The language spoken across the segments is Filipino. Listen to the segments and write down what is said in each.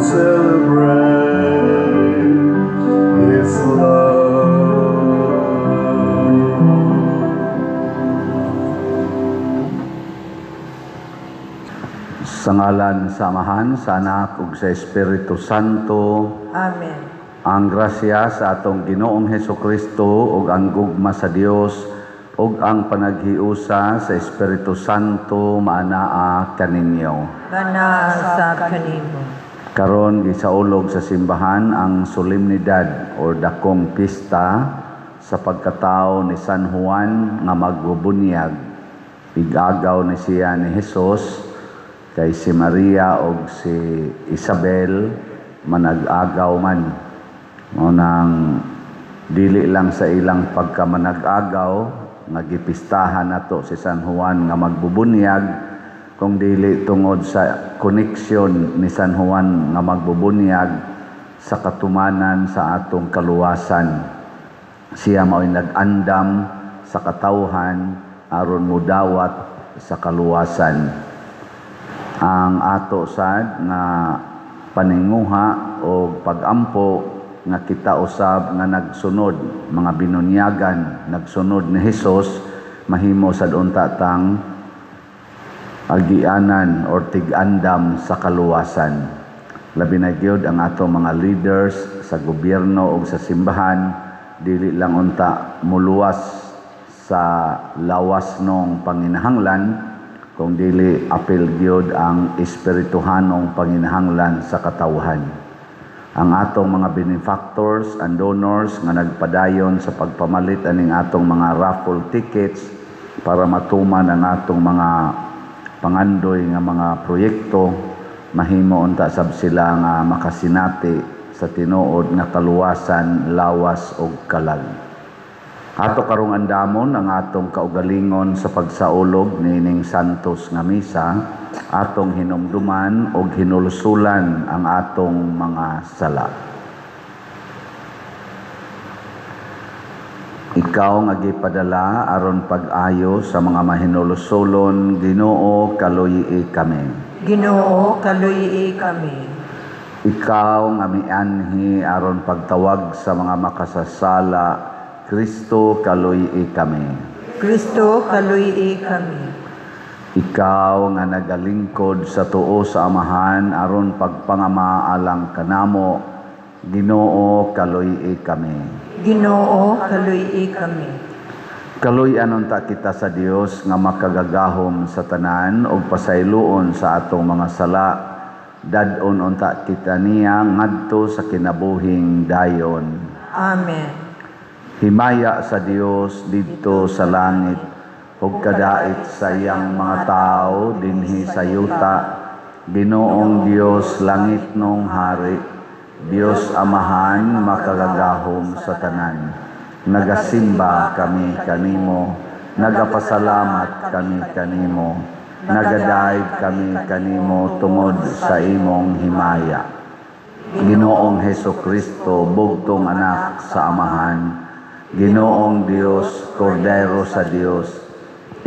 celebrate His love. Sa ngalan sa Amahan, sa Anak, ug sa Espiritu Santo. Amen. Ang grasya sa atong Ginoong Hesukristo ug ang gugma sa Dios ug ang panaghiusa sa Espiritu Santo maanaa kaninyo. Banasa kanimo. Karon gisaulog sa simbahan ang solemnidad o dakong pista sa pagkatao ni San Juan nga magbubunyag. Pig-agaw ni siya ni Jesus kay si Maria ug si Isabel manag-agaw man. Nang dili lang sa ilang pagkamanag-agaw nga gipistahan nato si San Juan nga magbubunyag, kung dili tungod sa koneksyon ni San Juan nga magbubunyag sa katumanan sa atong kaluwasan. Siya mao'y nag-andam sa katawhan aron mudawat sa kaluwasan. Ang ato sad nga paninguha o pag-ampo nga kita usab nga nagsunod, mga binunyagan, nagsunod ni Hesus, mahimo sad unta tang agianan or tig-andam sa kaluwasan. Labi na gyud ang atong mga leaders sa gobyerno o sa simbahan, dili lang unta muluwas sa lawas nung panginahanglan, kung dili apil gyud ang espirituhanong panginahanglan sa katawhan. Ang atong mga benefactors and donors nga nagpadayon sa pagpamalit aning atong mga raffle tickets para matuman ang atong mga pangandoy nga mga proyekto, mahimo unta sab sila nga makasinati sa tinuod nga kaluwasan, lawas ug kalag. Ato karong andamon ang atong kaugalingon sa pagsaulog nining santos nga misa, atong hinumduman og hinulsulan ang atong mga sala. Ikaw nga gipadala aron pag-ayo sa mga mahinulsulon, Ginoo, kaluyi kami. Ginoo, kaluyi kami. Ikaw nga mianhi aron pagtawag sa mga makasasala, Kristo, kaluyi kami. Kristo, kaluyi kami. Ikaw nga nagalingkod sa tuo sa Amahan aron pagpangamaalang kanamo, Ginoo, kaluyi kami. Ginoo, kaluyi kami. Kaluy-anon ta kita sa Dios nga makagagahom sa tanan ug pasayloon sa atong mga sala. Dad-on unta kita niya ngadto sa kinabuhing dayon. Amen. Himaya sa Dios didto sa langit ug kadait sa iyang mga tao dinhi sa yuta. Ginoong Dios langit nung hari, Dios Amahan makagagahom sa tanan. Nagasimba kami kanimo, nagapasalamat kami kanimo, nagadaig kami kanimo tungod sa imong himaya. Ginoong Hesukristo, bugtong anak sa Amahan, Ginoong Dios, Kordero sa Dios,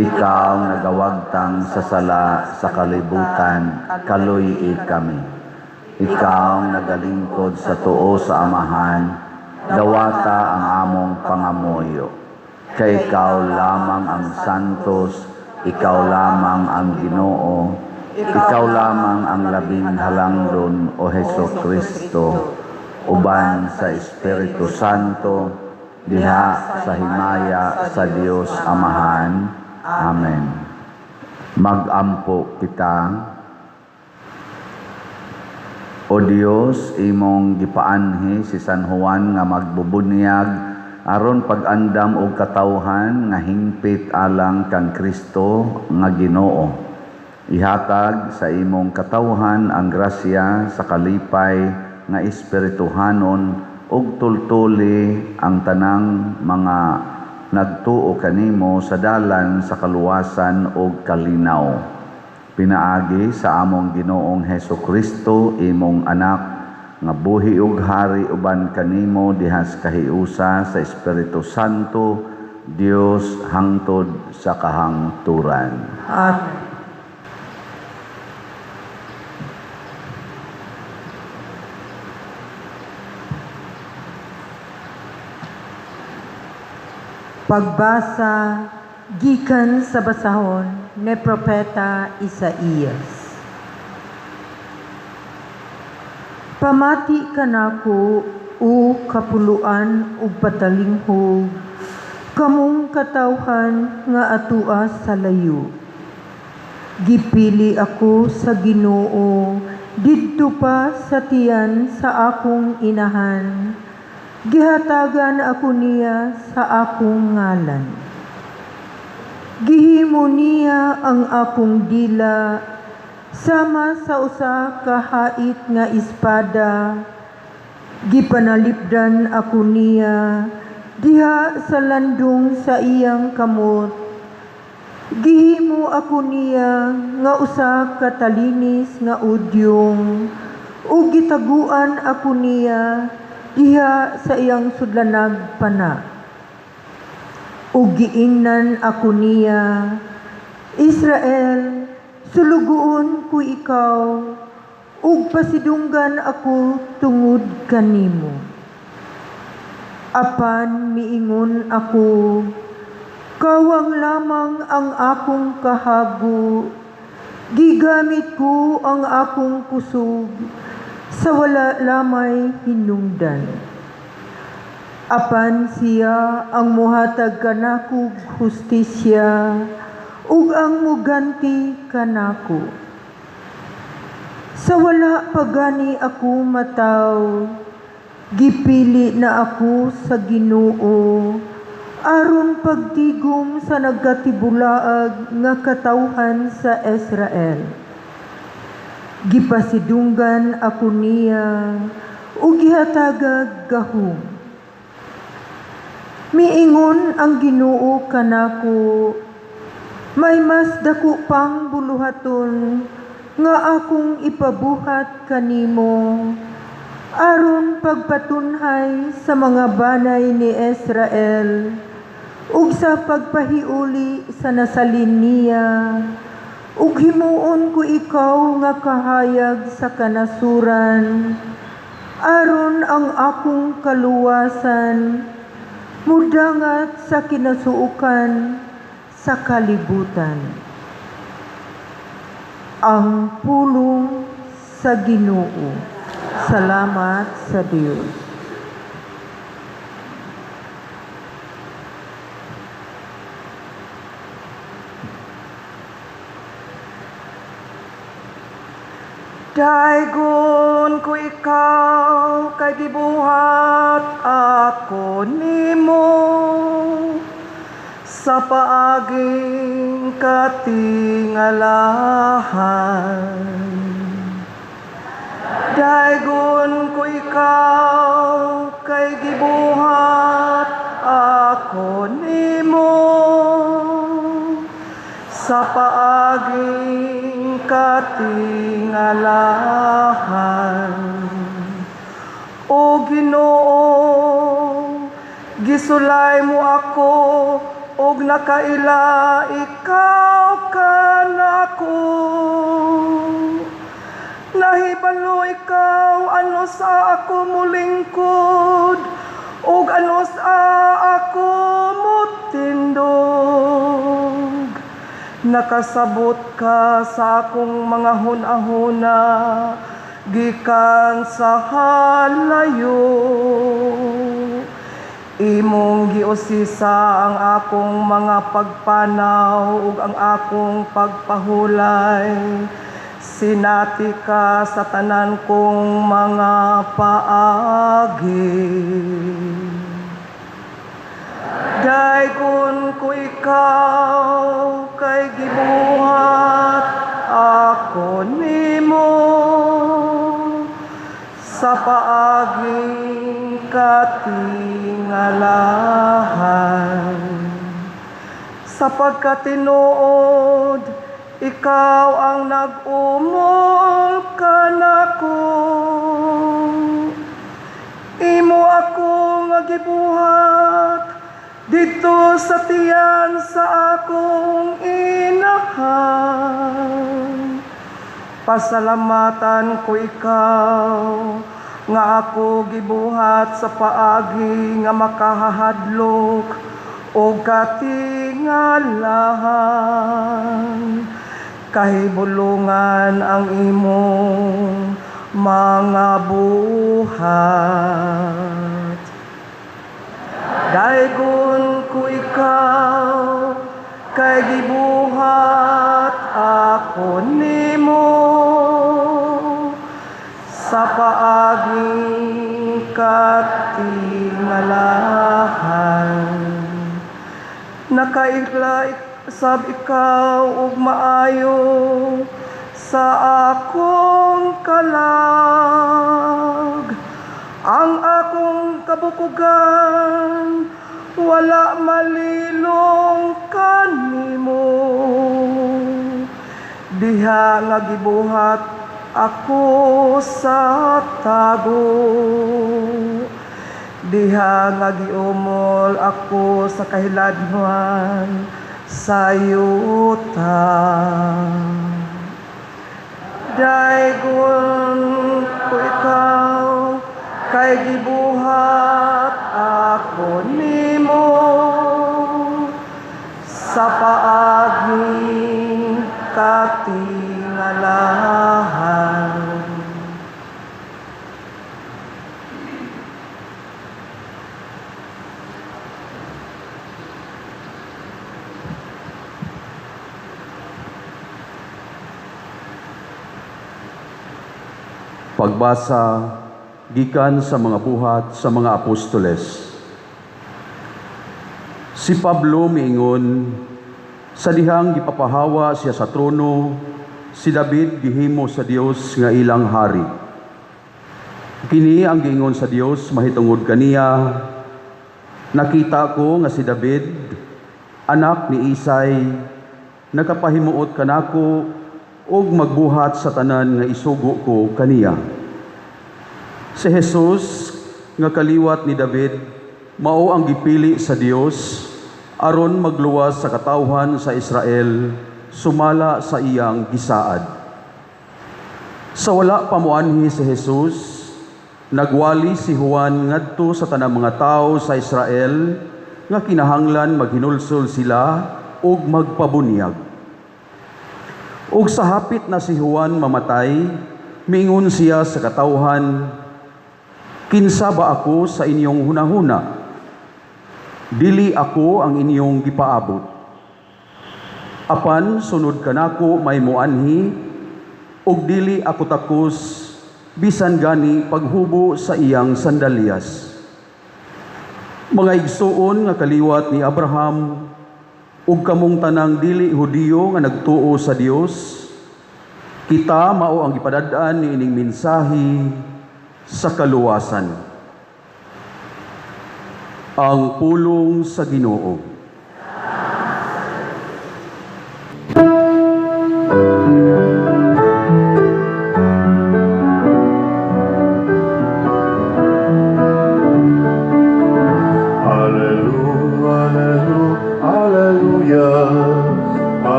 ikaw nagawagtang sa sala sa kalibutan, kaluyi kami. Ikaw nagalingkod sa tuo sa Amahan, dawata ang among pangamuyo. Kay ikaw lamang ang santos, ikaw lamang ang Ginoo, ikaw lamang ang labing halangdon o Hesukristo, uban sa Espiritu Santo, diha sa himaya sa Dios Amahan. Amen. Mag-ampo kita. O Dios, imong gipaanhi si San Juan nga magbubunyag aron pag-andam og katawhan nga hingpit alang kang Kristo nga Ginoo. Ihatag sa imong katawhan ang grasya sa kalipay nga espirituhanon ug tultuli ang tanang mga nagtuo kanimo sa dalan sa kaluwasan ug kalinaw. Pinaagi sa among Ginoong Hesukristo, imong anak, nga buhi ug hari uban kanimo dihas kahiusa sa Espiritu Santo, Dios hangtod sa kahangturan. Amen. Pagbasa gikan sa basahon ni Propeta Isaías. Pamati kanako o kapuluan ug patalinghog, kamong katawhan nga atua sa layo. Gipili ako sa Ginoo didto pa sa tiyan sa akong inahan. Gihatagan ako niya sa akong ngalan. Gihimo niya ang akong dila sama sa usa ka hait nga espada. Gipanalipdan ako niya diha sa landong sa iyang kamot. Gihimo ako niya nga usa ka talinis nga udyong, ug gitaguan ako niya diha sa iyang sudlanag pana. Ug giingnan ako niya, Israel, sulugoon ko ikaw, ug pasidunggan ako tungod kanimo. Apan miingon ako, kawang lamang ang akong kahago, gigamit ko ang akong kusog, sa wala lamay hinungdan. Apan siya ang muhatag kanako hustisya, ug ang muganti kanako. Sa wala pagani ako mataw, gipili na ako sa Ginoo, aron pagtigom sa nagkatibulaag nga katawhan sa Israel. Gipasidunggan ako niya, ug gihatagag gahom. Miingon ang Ginoo kanako, may mas dako pang buluhaton nga akong ipabuhat kanimo, aron pagpatunhay sa mga banay ni Israel, ug sa pagpahiuli sa nasalin niya, ug himuon ko ikaw nga kahayag sa kanasuran, aron ang akong kaluwasan mudangat sa kinasuukan sa kalibutan. Ang pulong sa Ginoo. Salamat sa Diyos. Daigon ko ikaw kay gibuhat ako nimo, sa paaging katingalahan. Daigon ko ikaw kay gibuhat ako nimo, sa paaging katingalahan. O Ginoo, gisulay mo ako, og nakaila ikaw kanako. Nahibalo ikaw ano sa ako mulingkod, ug ano sa ako mutindog. Nakasabot ka sa akong mga hunahuna, gikan sa halayo. Imong giusisa ang akong mga pagpanaw ug ang akong pagpahulay. Sinati ka sa tanan kong mga paagi. Daigon ko ikaw kay gibuhat ako nimo, sa paaging katingalahan. Sapagkat tinuod, ikaw ang nag-umol kanako. Imo ako nga gibuhat dito sa tiyan sa akong inahan. Pasalamatan ko ikaw nga ako gibuhat sa paagi nga makahahadlok, o katingalahan, kahibulungan ang imong mga buhat. Daigon ko ikaw, kay gibuhat ako nimo, sa paaging katingalahan. Nakaigla sab ikaw ug maayo sa akong kalag. Ang akong kabukugan wala malilong kanimo. Diha nga gibuhat ako sa tago, diha nga giumol ako sa kahiladnuan sa yuta. Daigon ko ikaw, kay gibuhat ako nimo, sa paaging katingalahan. Pagbasa gikan sa mga buhat sa mga apostoles. Si Pablo miingon, sa dihang gipapahawa siya sa trono, si David gihimo sa Dios nga ilang hari. Kini ang giingon sa Dios mahitungod kaniya, nakita ko nga si David, anak ni Isay, nakapahimuot kanako og magbuhat sa tanan nga isugo ko kaniya. Si Jesus nga kaliwat ni David mao ang gipili sa Dios aron magluwas sa katawhan sa Israel sumala sa iyang gisaad. Sa wala pamuanhi si Jesus, nagwali si Juan ngadto sa tanang mga tao sa Israel nga kinahanglan maghinulsol sila og magpabunyag. Ug sa hapit na si Juan mamatay, miingon siya sa katawhan, kinsa ba ako sa inyong hunahuna? Dili ako ang inyong gipaabot. Apan sunod kanako may muanhi, ug dili ako takos, bisan gani paghubo sa iyang sandalyas. Mga igsuon nga kaliwat ni Abraham, ug kamong tanang dili Hudiyo nga nagtuo sa Dios, kita mao ang gipadad-an ni ining mensahe sa kaluwasan. Ang pulong sa Ginoo.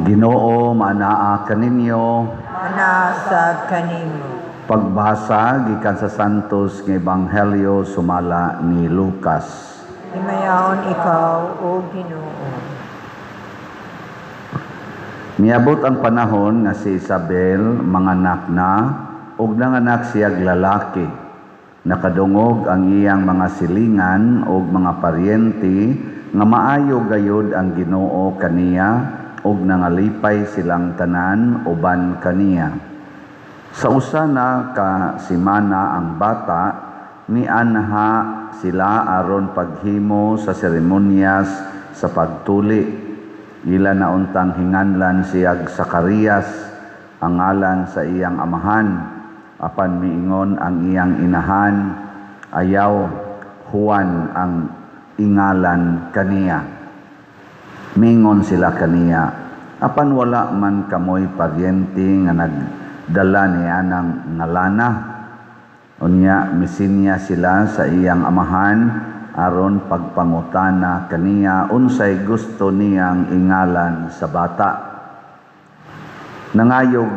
Ginoo manaa kaninyo. Manasag kanimo. Pagbasa gikan sa Santos nga Ebanghelyo sumala ni Lucas. Himayaon ikaw, O Ginoo. Miabot ang panahon nga si Isabel manganak na ug nanganak siyag lalaki. Nakadungog ang iyang mga silingan ug mga paryente nga maayo gayud ang Ginoo kaniya ug nangalipay silang tanan uban kaniya. Sa usa na ka simana ang bata, mianha sila aron paghimo sa seremonyas sa pagtuli. Ila na untang hinganlan siyag Zacarias ang ngalan sa iyang amahan, apan miingon ang iyang inahan, ayaw Juan ang ingalan kaniya. Mingon sila kaniya, apan wala man kamoy paryente nga nagdala niya ng ngalana. Unya misinya sila sa iyang amahan aron pagpangutana kaniya unsay gusto niyang ingalan sa bata. Nangayog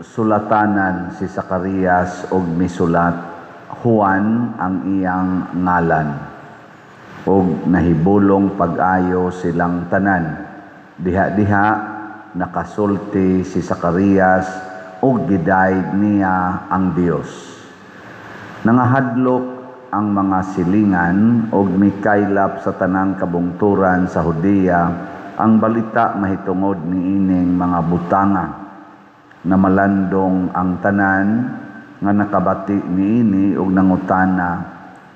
sulatanan si Zacarias og misulat Juan ang iyang ngalan. Og nahibulong pag-ayo silang tanan. Diha-diha nakasulti si Zacarias og gidayeg niya ang Dios. Nangahadlok ang mga silingan og mikaylap sa tanang kabungturan sa Judea ang balita mahitungod niining mga butanga na malandong ang tanan nga nakabati niini og nangutana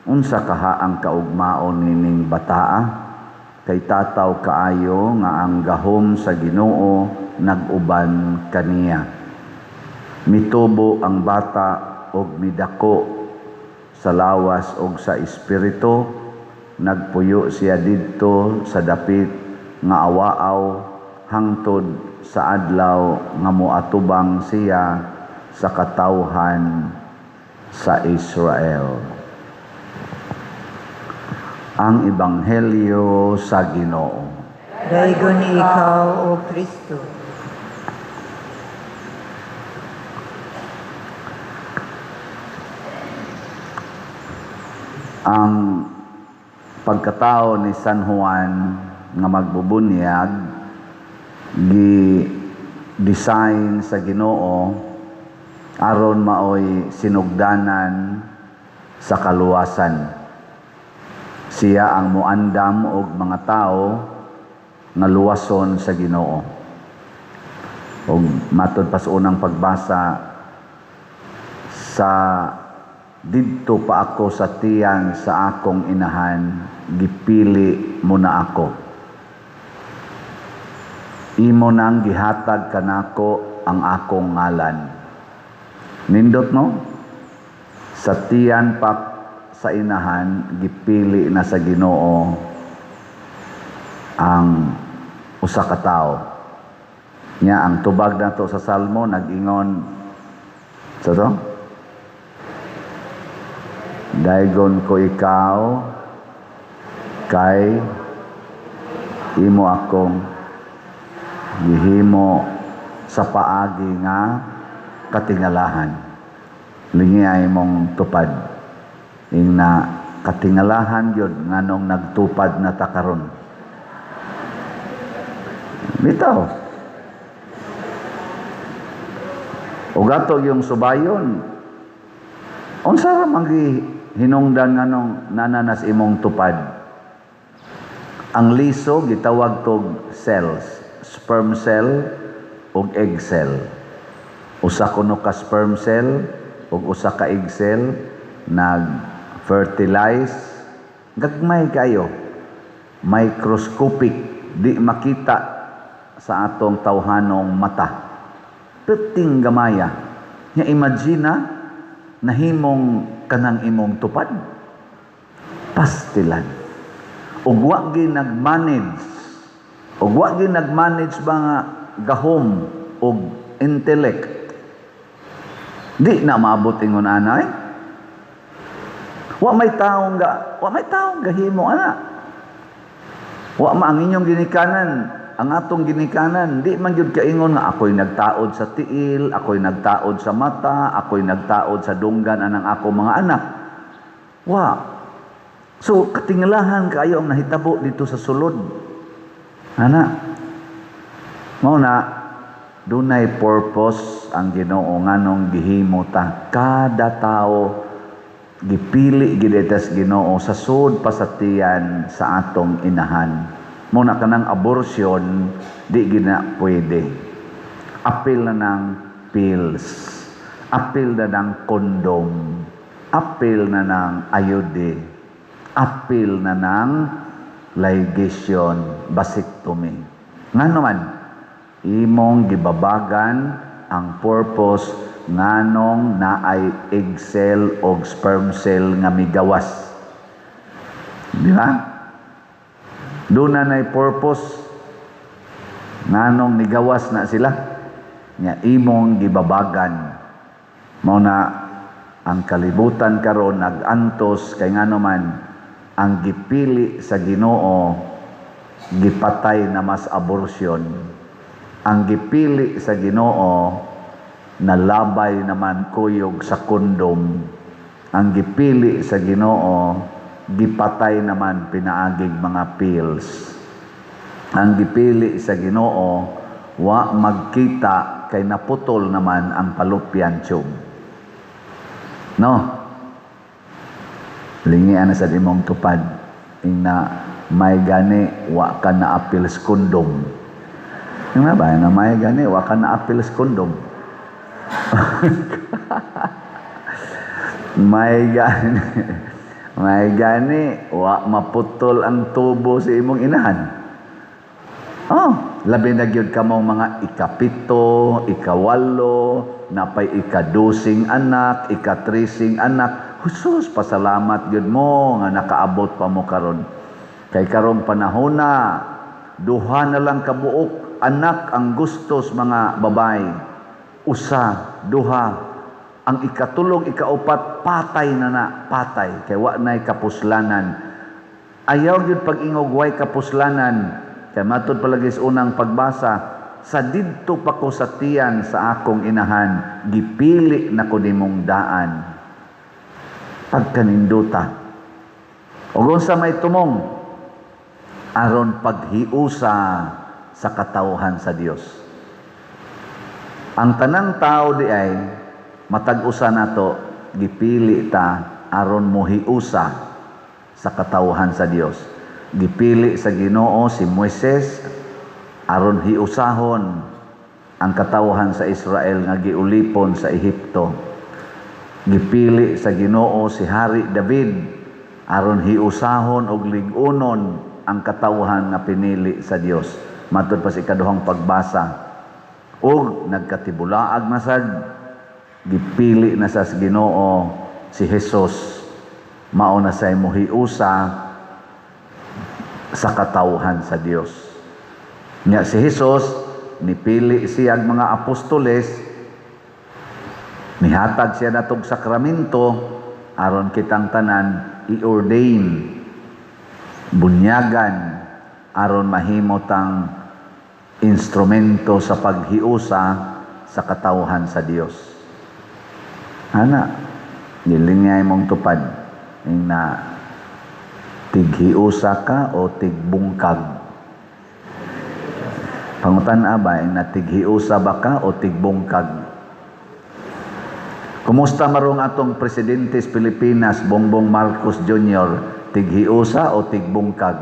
unsa kaha ang kaugmaon nining bataa kay tataw kaayo nga ang gahom sa Ginoo nag-uban kaniya. Mitubo ang bata og midako sa lawas og sa espiritu, nagpuyo siya didto sa dapit nga awaaw hangtod sa adlaw nga moatubang siya sa katawhan sa Israel. Ang Ebanghelyo sa Ginoo. Daygon ikaw, O Kristo. Ang pagkatao ni San Juan nga magbubunyag gi-design sa Ginoo aron maoy sinugdanan sa kaluwasan. Siya ang muandam og mga tao nga luwason sa Ginoo. Og matod pa sa unang pagbasa sa didto pa ako sa tiyan sa akong inahan, gipili mo na ako. Imo nang gihatag kanako ang akong ngalan. Nindot no? Sa tiyan pa sa inahan, gipili na sa Ginoo ang usa ka tawo. Nya ang tubag nato sa Salmo nag-ingon sa to? Daygon ko ikaw, kay imo akong gihimo sa paagi nga katingalahan. Lingi mong tupad. Ing na katingalahan yun nganong nagtupad na takaron. Bitaw. O gato yung subayon. Unsa ra manggi hinungdan nganong nananas imong tupad. Ang liso gitawag tog cells, sperm cell ug egg cell. Usa kuno ka sperm cell ug usa ka egg cell nag-fertilize gagmay kayo. Microscopic, di makita sa atong tawhanong mata. Peting gamaya. Nya imagine nahimong kanang imong tupad pastilan ug wa gyud nagmanage ba nga gahom ug intellect di na maabot ingon anay wa may taong gahimo ana wa ma ang inyong ginikanan ang atong ginikanan, di man yun kaingon nga ako'y nagtaod sa tiil, ako'y nagtaod sa mata, ako'y nagtaod sa dunggan anang ako mga anak. So, katingalahan kayo ang nahitabo dito sa sulod. Ana, mauna, dunay purpose ang Ginoo nganong gihimo ta. Kada tao, gipili gidetas Ginoo sa sud pasatiyan sa atong inahan. Muna ka ng abortion, di gina pwede. Apil na ng pills. Apil na ng kondom. Apil na ng ayude. Apil na ng ligation, vasectomy. Nga naman, imong gibabagan ang purpose nganong naay egg cell o sperm cell nga migawas. Di ba? Doon na purpose. Nganong nigawas na sila, nya imong gibabagan. Mao na ang kalibutan karon nagantos kay ngano man ang gipili sa Ginoo gipatay na mas abortion. Ang gipili sa Ginoo nalabay naman kuyog sa kondom. Ang gipili sa Ginoo gipatay naman pinaagig mga pills. Ang gipili sa Ginoo wa magkita kay naputol naman ang fallopian tube. No? Lingian na sa imong tupad na may gani wa ka na apil sa kondom. Yung na ba na may gani wa ka na apil sa kondom. may gani wa maputol ang tubo sa imong inahan. Labi na gyud kamong mga ikapito, ikawalo, napay ikadusing anak, ikatrising anak. Husus, pasalamat gyud mo nga nakaabot pa mo karon. Kay karong panahon na, duha na lang kabuok anak ang gustos mga babay. Usa, duha. Ang ikatulog, ikaupat, patay na, patay. Kay wa na'y kapuslanan. Ayaw yun pag-ingog way kapuslanan. Kay matod palagi sa unang pagbasa, sa didto pa ko sa tiyan sa akong inahan, gipili na ko nimong daan. Pagkaninduta. O sa may tumong, aron paghiusa sa katawhan sa Dios. Ang tanang tao di ay matag-usa nato gipili ta aron mohiusa sa katawhan sa Dios. Gipili sa Ginoo si Moises aron hiusahon ang katawhan sa Israel nga giulipon sa Ehipto. Gipili sa Ginoo si Hari David aron hiusahon og lig-unon ang katawhan nga pinili sa Dios. Matud pa sa ikaduhang pagbasa. Og nagkatibulaag na sad gipili na sa Ginoo si Jesus mao na say mohiusa sa katawhan sa Dios. Nya si Jesus nipili siyang mga apostoles, nihatag siya natog sakramento aron kitang tanan i-ordain, bunyagan aron mahimo tang instrumento sa paghiusa sa katawhan sa Dios. Ana, nilingay mong tupad na tighiusa ka o tigbungkag. Pangutan abay na tighiusa ba ka o tigbungkag. Kumusta marong atong presidente sa Pilipinas, Bongbong Marcos Jr., tighiusa o tigbungkag?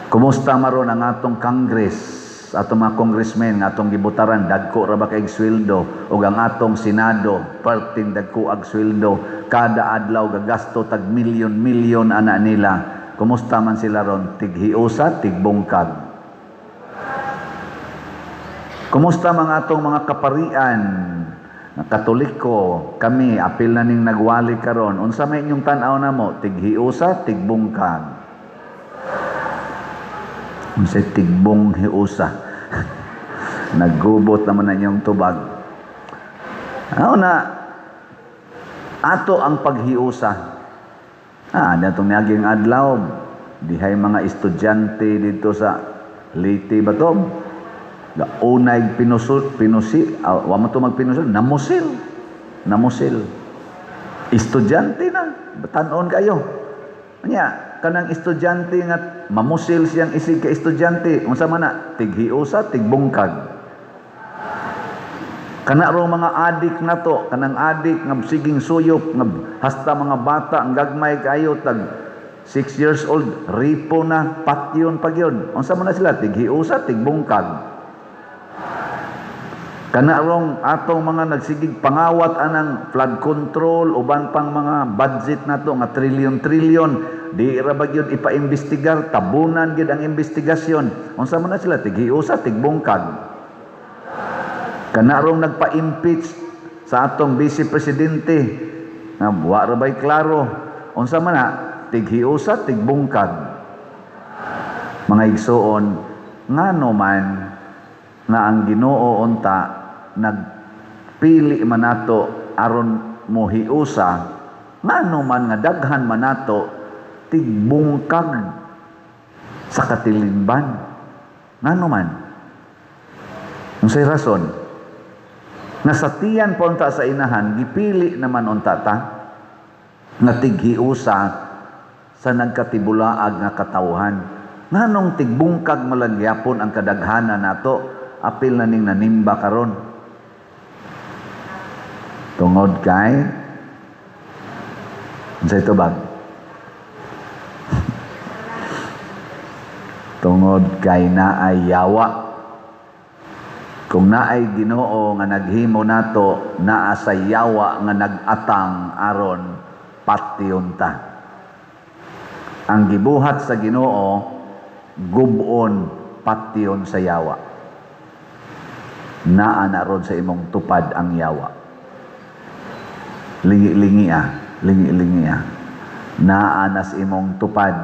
Kumusta maron ang atong Congress, atong mga congressmen, atong gibutaran, dagko ra ba kay sweldo, o ang atong Senado, perting dagko ag sweldo, kada adlaw gagasto tag milyon-milyon ana nila. Kumusta man sila ron? Tighiusa, tigbungkag. Kumusta mga atong mga kaparian, na Katoliko, kami, apil na ning nagwali karon. Unsa may inyong tan-aw na mo? Tighiusa, tigbungkag. Unsa tigbong hiusa? Naggubot naman na inyong tubag. Ano na? Ato ang paghiusa. Datong naging adlaw. Dihay mga estudyante dito sa Leyte ba to? Unay wa mo to magpinusot, namusil. Estudyante na, batanon kayo. Nya, kanang estudyante nga mamusil siyang isig ka estudyante, unsa man na tighiusa, tigbungkag. Kana ro mga adik na to, kanang adik nga siging suyop nga hasta mga bata ang gagmay kayo tag 6 years old, ripo na, patyon pag yun. Unsa man na sila, tighiusa, tigbungkag. Kanarong atong mga nagsigig pangawat anang flood control uban pang mga budget nato nga trilyon-trilyon di ra ba gyud ipaimbestigar, tabunan gyud ang investigasyon. Unsa man na sila, tighiusa, tigbungkag. Kanarong nagpa-impeach sa atong vice presidente nga wa ra bay klaro. Unsa man na, tighiusa, tigbungkag. Mga igsoon, ngano man nga ang Ginoo unta nagpili man nato aron mohiusa, ngano man nga daghan man nato tigbungkag sa katilimban. Ngano man? Unsay rason? Nasatiyan po unta sa inahan, gipili naman unta ta nga tighiusa sa nagkatibulaag nga katawhan. Nganong tigbungkag malagyapon ang kadaghanan nato, apil na ning nanimba karon. Tungod kay unsay tubag? Tungod kay naay yawa. Kung naay Ginoo nga naghimo nato, naa sa yawa nga nag-atang aron patyon ta. Ang gibuhat sa Ginoo gubon patyon sa yawa. Naa na ron sa imong tupad ang yawa. Lingi-lingi naa na sa imong tupad.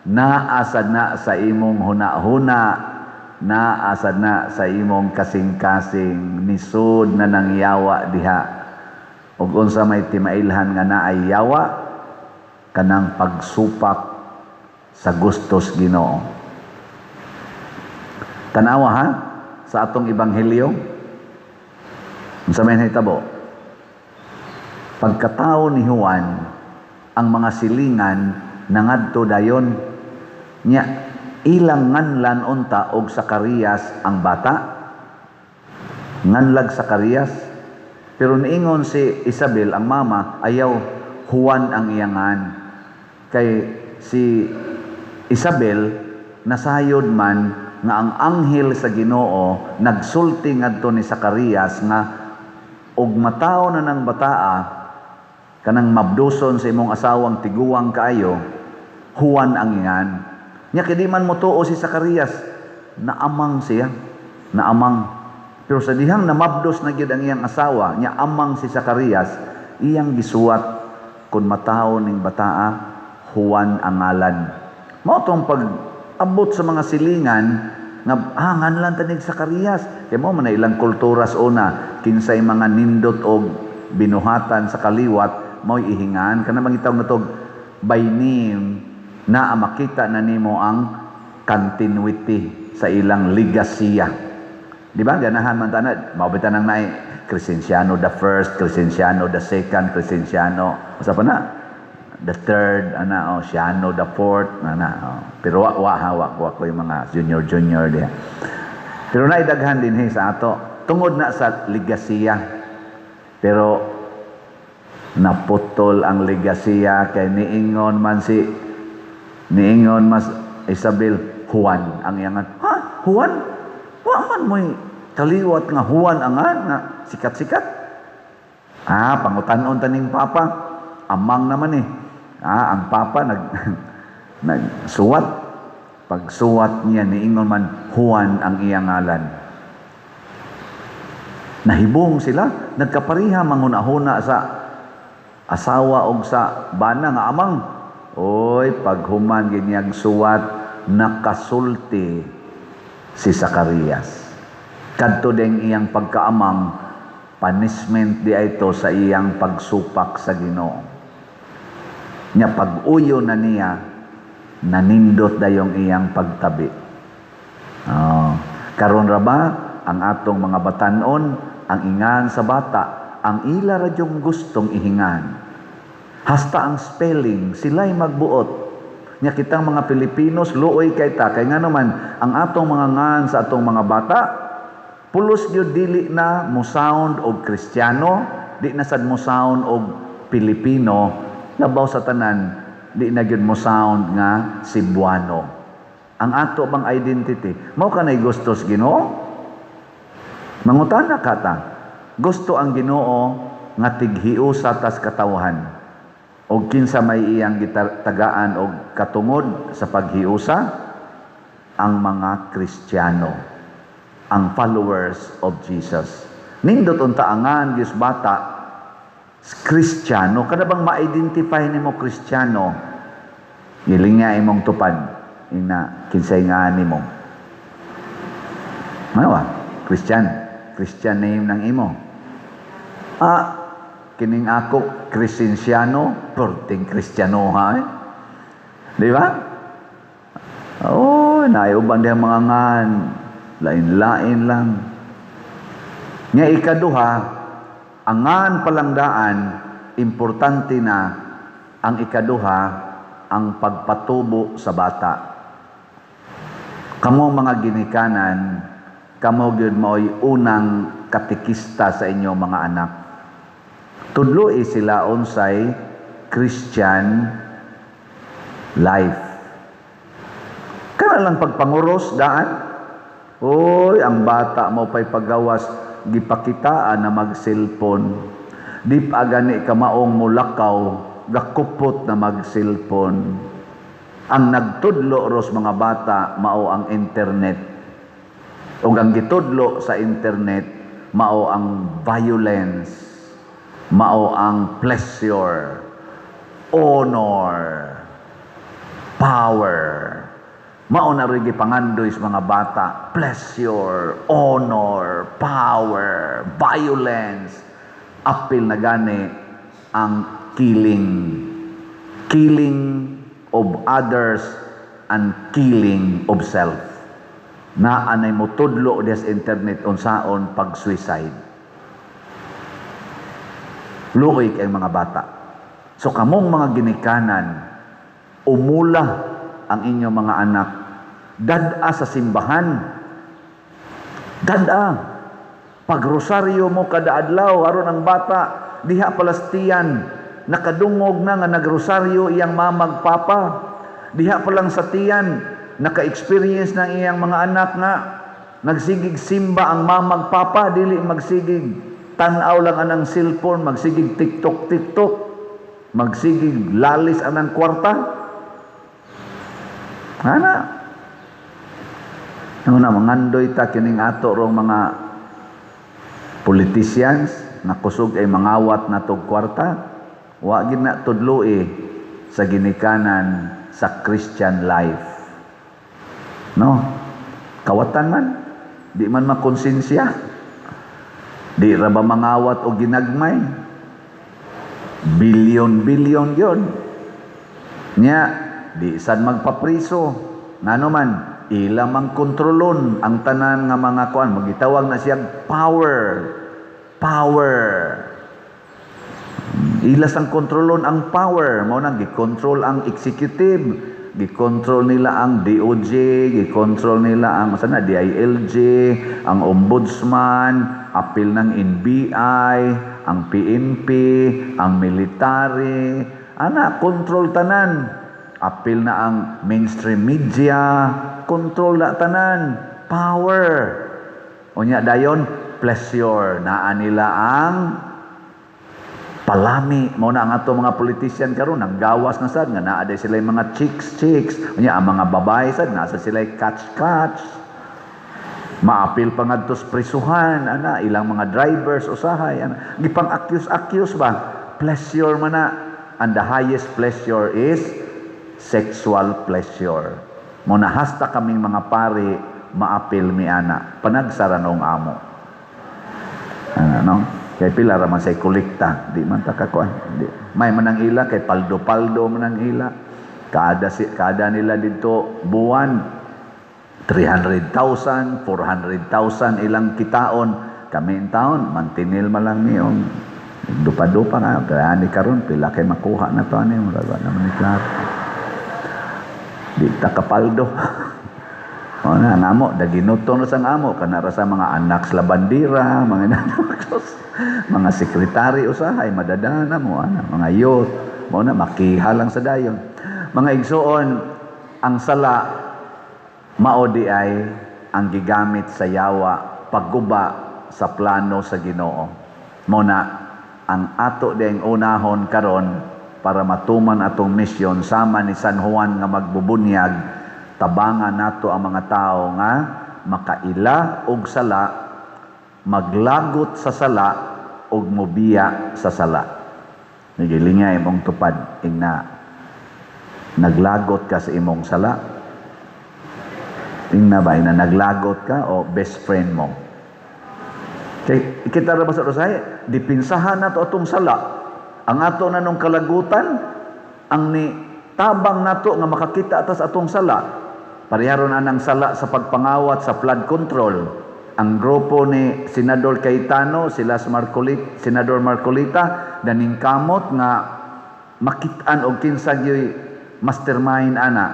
Naasad na sa imong huna-huna, naasad na sa imong kasing-kasing, nisod na ng yawa diha. Ug unsa may timailhan nga naay yawa, kanang pagsupak sa gustos Ginoo. Tanawa ha sa atong ebanghelyo. Unsa may nahitabo? Pagkatao ni Juan, ang mga silingan nangadto dayon nya ilang nganlan unta og Zacarias ang bata. Nganlag Zacarias. Pero niingon si Isabel, ang mama, ayaw Juan ang iyangan. Kay si Isabel, nasayod man nga ang anghel sa Ginoo nagsulti ngadto ni Zacarias nga og mataw na ng bataa kanang mabduson sa imong asawang tiguwang kaayo, Juan ang iyan. Nya kay di man motuo si Zacarias, naamang siya, naamang. Pero sa dihang namabdos na gyud ang iyang asawa, nya amang si Zacarias, iyang gisuwat kun mataw ning bataa, Juan ang ngalan. Mao tong pag-abot sa mga silingan nga nganlan ta ni Zacarias. Kay mao man na ilang kulturas una, kinsay mga nindot og binuhatan sa kaliwat mo'y ihingan kana mangitaw na tog by name na makita na nimo ang continuity sa ilang legasya. Di ba? Ganahan man tanad. Mabitan ng naay Crescenciano the first, Crescenciano the second, Crescenciano. Usa pa na? The third, Ciano the fourth, Pero wa ko yung mga junior diya. Pero naidaghan din sa ato. Tungod na sa legasya. Pero naputol ang legasya kay niingon mas Isabel, Juan ang iyangan. Ha? Juan? Wa man mo'y kaliwat nga Juan ang nga sikat-sikat. Pangutanon taning papa. Amang naman ang papa nagsuwat. Pagsuwat niya niingon man Juan ang iyang ngalan. Nahibong sila, nagkapariha manghuna-huna sa asawa og sa bana nga amang. Oy, paghuman ginyang suwat, nakasulti si Zacarias. Kadto ding iyang pagkaamang, punishment di ito sa iyang pagsupak sa Ginoo. Nya pag-uyo na niya, nanindot dayong iyang pagtabi. Karon ra ba ang atong mga batanon, ang ingan sa bata, ang ila radyong gustong ihingan. Hasta ang spelling, sila'y magbuot. Nya kitang mga Pilipinos, luoy kay ta. Kaya nga naman, ang atong mga ngan sa atong mga bata, pulos yun dili na mo sound og Kristiyano, di na sad mo sound og Pilipino, labaw sa tanan, di na yun mo sound nga Cebuano. Ang ato bang identity, mao ka na'y gustos Ginoo? Mangutana ka ta, gusto ang Ginoo nga tighiusa tas katawhan. O kinsa may iyang gitagaan og katungod sa paghiusa? Ang mga Kristiyano, ang followers of Jesus. Nindot unta angan Dios bata, Kristiyano, kada bang ma-identify nimo Kristiyano, ilinga imong tupad ina kinsay nga nimo. Ano ba? Christian. Christian name ng imo. Kining ako, Kristensyano, perting Kristiyano ha eh. Di ba? Naiuban diyan mga ngan. Lain-lain lang. Nga ikaduha, ang ngan palangdaan, importante na ang ikaduha, ang pagpatubo sa bata. Kamo mga ginikanan, kamo gyud mao'y unang katikista sa inyong mga anak. Tudloi sila unsay Christian life. Kana lang pagpanguros daan. Oy, ang bata mo pa'y paggawas gipakitaan na mag-cellphone. Di pa gani ka maong mulakaw, gakupot na mag-cellphone. Ang nagtudlo ros mga bata mao ang internet. Ug ang gitudlo sa internet mao ang violence, mao ang pleasure, honor, power. Mao na rin gipangandoy sa mga bata, pleasure, honor, power, violence. Apil na gani ang killing of others and killing of self. Na anay mo tudlo des internet unsaon pag-suicide. Luoy kay mga bata. So kamong mga ginikanan, umula ang inyong mga anak, dada sa simbahan, dada. Pag rosaryo mo kada adlaw, aron ang bata, diha palastiyan, nakadungog na nga nagrosaryo iyang mamagpapa. Diha pa lang sa tiyan, naka-experience ng iyang mga anak nga, nagsigig simba ang mamagpapa, dili magsigig tanaw lang anang cellphone, magsigig TikTok, magsigig lalis anang kwarta. Ana. Ano na, mangandoy ta kining ato rong mga politicians na kusog ay mangawat na tog kwarta. Wa gid na tudloi sa ginikanan sa Christian life. No? Kawatan man, di man makonsensya. Di ra ba mangawat o ginagmay? Bilyon-bilyon yon. Nya, di sad magpapriso. Ngano man, ila mang kontrolon ang tanan nga mga kuan, magitawag na siya power. Ila sang kontrolon ang power, mao nang gi-control ang executive, gi-control nila ang DOJ, gi-control nila ang sana DILG, ang ombudsman, apil ng NBI, ang PNP, ang military, control tanan. Apil na ang mainstream media, control na tanan, power. Unya dayon, pleasure. Naan nila ang palami. Mao na ang ato mga politician karon naggawas na sad nga naa day sila mga chicks. Unya ang mga babae sad nasa sila catch. Maapil pa ngadto sa prisuhan, ilang mga drivers usahay, gipang-accuse ba? Pleasure man na. And the highest pleasure is sexual pleasure. Muna hasta kaming mga pari maapil mi ana panagsaranong amo. Kay pila ra man say kolekta, di man ta kakuan. May manang ila kay paldo manang ila. Kada nila dito buwan 300,000, 400,000 ilang kitaon. Kami in taon mantinil man lang niyong dupa-dupa nga kaya ni karon pila kay makuha na to ani mo naman ni klaro. Di ta kapaldo. O na namo daginuto no sang amo kana ra sa mga anak sa bandira, mga sekretary usahay madadana mo mga youth mo na makihalang sa dayon. Mga igsoon, ang sala mao di ay ang gigamit sa yawa pagguba sa plano sa Ginoo. Mo na ang ato ding unahon karon para matuman atong misyon sama ni San Juan nga magbubunyag, tabangan nato ang mga tao nga makaila og sala, maglagot sa sala og mobiya sa sala. Nagilingay imong tupad ingna naglagot ka sa imong sala. Tingnan ba, na naglagot ka o best friend mo? Kay kita ra ba sa Rosay, dipinsahan nato atong sala. Ang ato na nung kalagutan, ang ni tabang nato nga makakita atas atong sala. Pareharo na ng sala sa pagpangawat sa flood control. Ang grupo ni Senador Cayetano, Senador Marcolita, daning kamot nga makitaan og kinsa gyoy mastermind ana.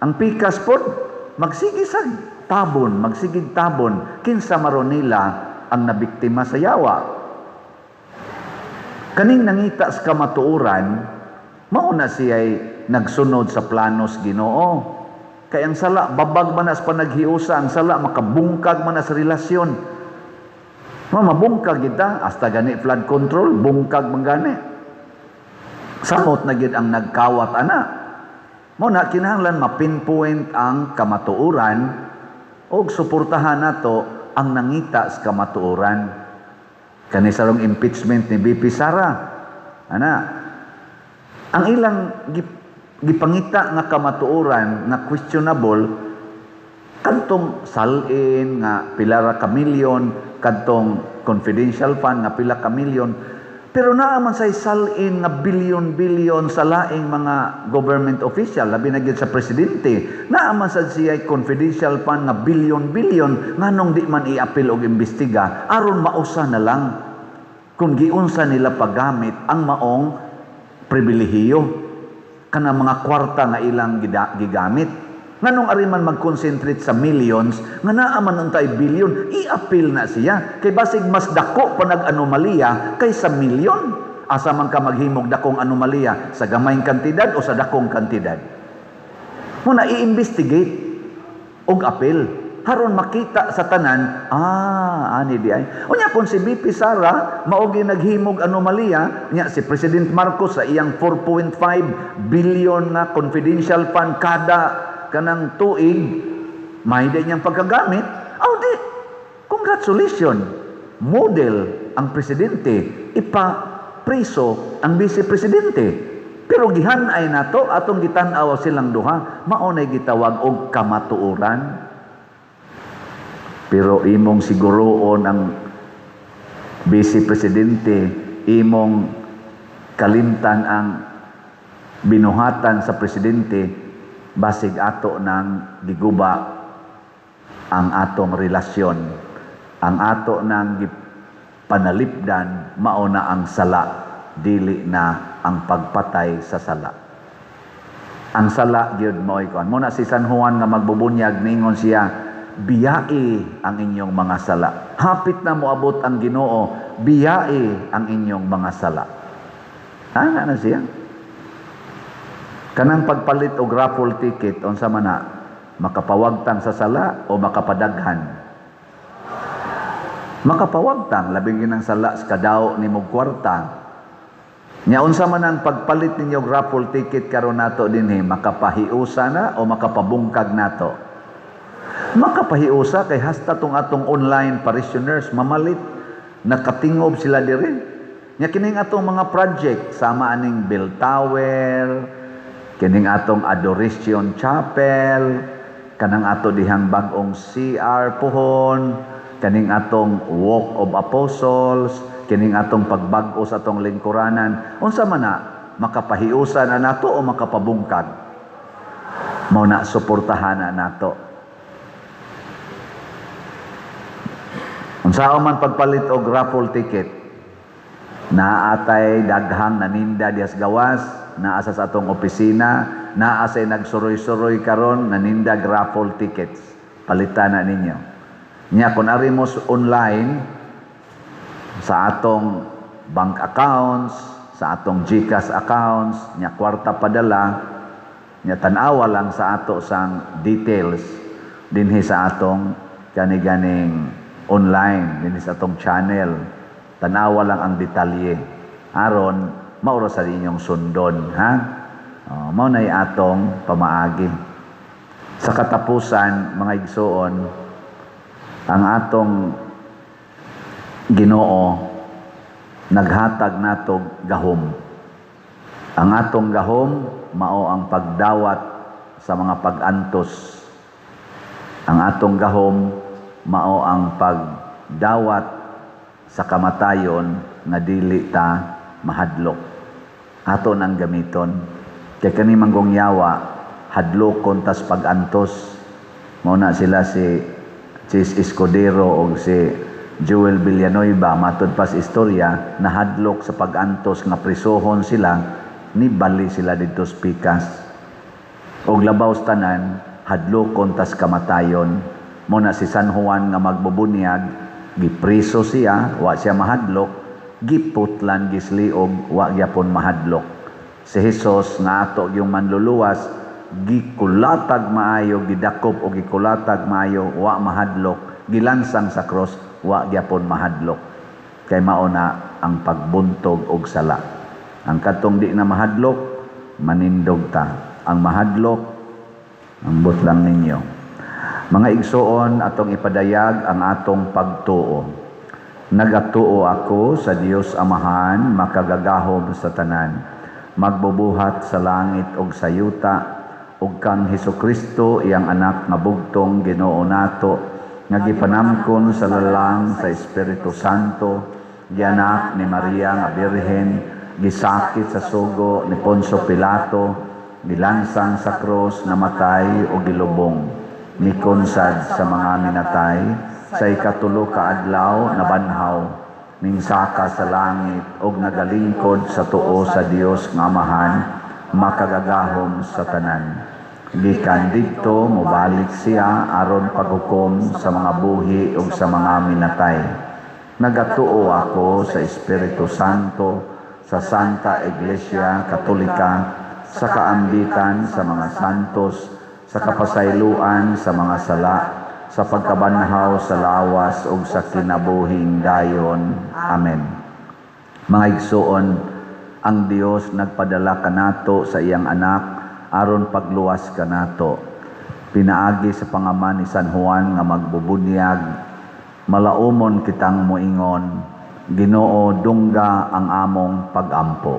Ang pikas pod magsigisag tabon, magsigig tabon kinsa maron nila ang nabiktima sa yawa. Kaning nangita sa kamatuoran, mauna siya'y nagsunod sa planos Ginoo. Kaya ang sala, babag man sa panaghiusa, ang sala, makabungkag man sa relasyon. Mabungkag kita, hasta gani flood control, bungkag man gani. Samot na gid ang nagkawat ana. Muna, kinahanglan mapinpoint ang kamatuoran o suportahan nato ang nangita sa kamatuoran. Kani sarong impeachment ni BP Sara. Ana, ang ilang gipangita nga kamatuoran nga questionable kadtong salin nga pila ra ka milyon, kadtong confidential fund nga pila ka milyon, pero naaman say salin nga bilyon-bilyon sa laing mga government official, labi na gyud sa presidente, naaman sad siya confidential fund nga bilyon-bilyon nganong di man i-apil og imbestiga aron mausa na lang kung giunsa nila paggamit ang maong pribilehiyo kana mga kwarta nga ilang gigamit. Nganong ari man mag-concentrate sa millions, nga naaman untay bilyon, i-appeal na siya. Kay basig mas dako pa nag-anomalya kaysa milyon. Asa man ka maghimog dakong anomalya, sa gamayng kantidad o sa dakong kantidad. Muna i-investigate og appeal. Haron makita sa tanan, ani di ay. Unya kung si BP Sara maogi naghimog anomalya, nya si President Marcos sa iyang 4.5 billion nga confidential fund kada kanang tuig, may di niyang pagkagamit. Di, congratulations. Model ang presidente, ipa-priso ang vice presidente. Pero gihanay nato atong gitan-aw silang duha, maunay gitawag og kamatuoran. Pero imong siguroon ang vice presidente, imong kalimtan ang binuhatan sa presidente, basig ato ng giguba ang atong relasyon, ang ato ng panalipdan, mauna ang sala, dili na ang pagpatay sa sala. Ang sala gyud mo'y kon. Muna si San Juan nga magbubunyag, ningon siya, biyai ang inyong mga sala. Hapit na moabot ang Ginoo, biyai ang inyong mga sala. Ana na siya. Kanang pagpalit og raffle ticket, unsa man na, makapawagtang sa sala o makapadaghan? Makapawagtang, labing ginang sala sa kadaw ni mong kwarta. Nya unsa man ang pagpalit ninyo og raffle ticket karon nato dinhi, makapahiusa na o makapabungkag nato? Makapahiusa kay hasta tong atong online parishioners mamalit, nakatingob sila diri. Nya kining atong mga project sama aning bell tower, kining atong adoration chapel, kanang ato dihang bag-ong CR pohon, kaning atong walk of apostles, kining atong pagbag-o sa atong lingkuranan, unsa man na makapahiusa na nato o makapabungkag? Mao na suportahan na nato. Unsa man pagpalit og raffle ticket, naatay daghang naninda dias gawas, naa sa atong opisina, naa say nagsuroy-suroy karon nanindag raffle tickets. Palitan na ninyo. Nya kun ari mo online sa atong bank accounts, sa atong GCash accounts, nya kwarta padala, nya tan-awa lang sa ato sang details dinhi sa atong kani-ganing online, dinhi sa atong channel. Tan-awa lang ang detalye. Aron mauro sa inyong sundon, ha? Mao nay atong pamaagi. Sa katapusan, mga igsoon, ang atong Ginoo naghatag natog gahom. Ang atong gahom mao ang pagdawat sa mga pag-antos Ang atong gahom mao ang pagdawat sa kamatayon nga dili ta mahadlok. Ato nang gamiton. Kay kani manggong yawa hadlokon tas pagantos. Mao na sila si Chis Escudero o si Joel Villanueva matud pas istorya nahadlok sa pagantos nga prisohon sila ni bali sila didto sa pikas. Og labaw sa tanan hadlokon tas kamatayon. Mao na si San Juan nga magbubunyag gipriso siya wa siya mahadlok giputlan gisliog wa gyapon mahadlok. Si Hesus nga ato yung manluluwas gikulatag maayo gidakop o gikulatag maayo wa mahadlok gilansang sa cross wa gyapon mahadlok kay mao na ang pagbuntog og sala. Ang katong di na mahadlok manindog ta. Ang mahadlok ambot lang ninyo. Mga igsoon atong ipadayag ang atong pagtuo. Nagatuo ako sa Dios Amahan makagagahom sa tanan. Magbubuhat sa langit og sa yuta ug kang Hesukristo iyang anak nga bugtong Ginoo nato nga gipanamkon sa lalang sa Espiritu Santo, gianak ni Maria nga Birhen, gisakit sa sugo ni Poncio Pilato, gilansang sa krus, namatay o gilubong, mikonsad sa mga minatay, sa ikatulo ka adlaw nabanhaw, mingsaka sa langit og nagalingkod sa tuo sa Dios nga Amahan, makagagahom sa tanan. Gikan didto mobalik siya aron paghukom sa mga buhi ug sa mga minatay. Nagatuo ako sa Espiritu Santo, sa Santa Iglesia Katolika, sa kaambitan sa mga santos, sa kapasayloan sa mga sala, sa pagkabanhaw sa lawas ug sa kinabuhing dayon. Amen. Mga igsoon, ang Dios nagpadala kanato sa iyang anak aron pagluwas kanato. Pinaagi sa pangaman ni San Juan nga magbubunyag, malaumon kitang moingon, Ginoo dungga ang among pagampo.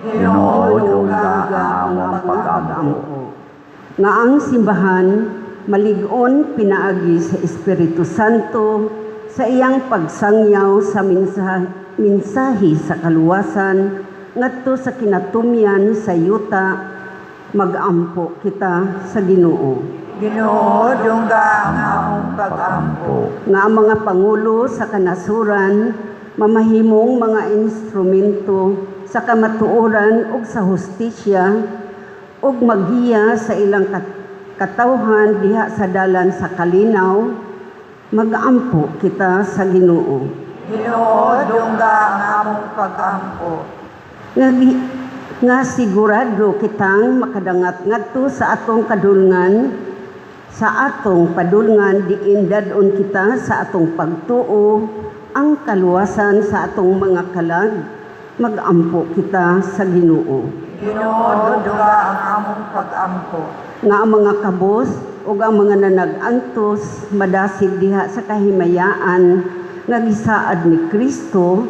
Ginoo dungga ang among pagampo. Nga ang simbahan malig-on pinaagi sa Espiritu Santo sa iyang pagsangyaw sa mensahe sa kaluwasan ngadto sa kinatumyan sa yuta, magampo kita sa Ginoo. Ginoo dungga ang among pagampo. Nga ang mga pangulo sa kanasuran mamahimong mga instrumento sa kamatuoran ug sa hustisya ug maghiya sa ilang katawhan diha sa dalan sa kalinaw, magampo kita sa Ginoo. Ginoo dungga ang among pagampo. Nga sigurado kitang makadangat ngadto sa atong kadulngan, sa atong padulngan diin dadon kita sa atong pagtuo ang kaluwasan sa atong mga kalag, magampo kita sa Ginoo. Ginoo dungga ang among pagampo. Nga ang mga kabos ug ang mga nanag-antos madasig diha sa kahimayaan nga gisaad ni Kristo,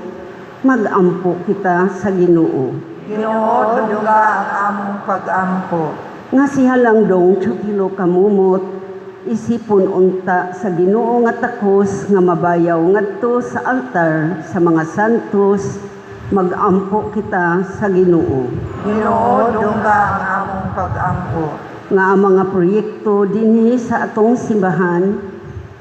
magampo kita sa Ginoo. Ginoo dungga ang among pagampo. Nga si Halangdong Chukilo kamumot, isipon unta sa Ginoo nga takos nga mabayaw ngadto sa altar sa mga santos, magampo kita sa Ginoo. Ginoo dungga ang among pagampo. Nga ang mga proyekto dinhi sa atong simbahan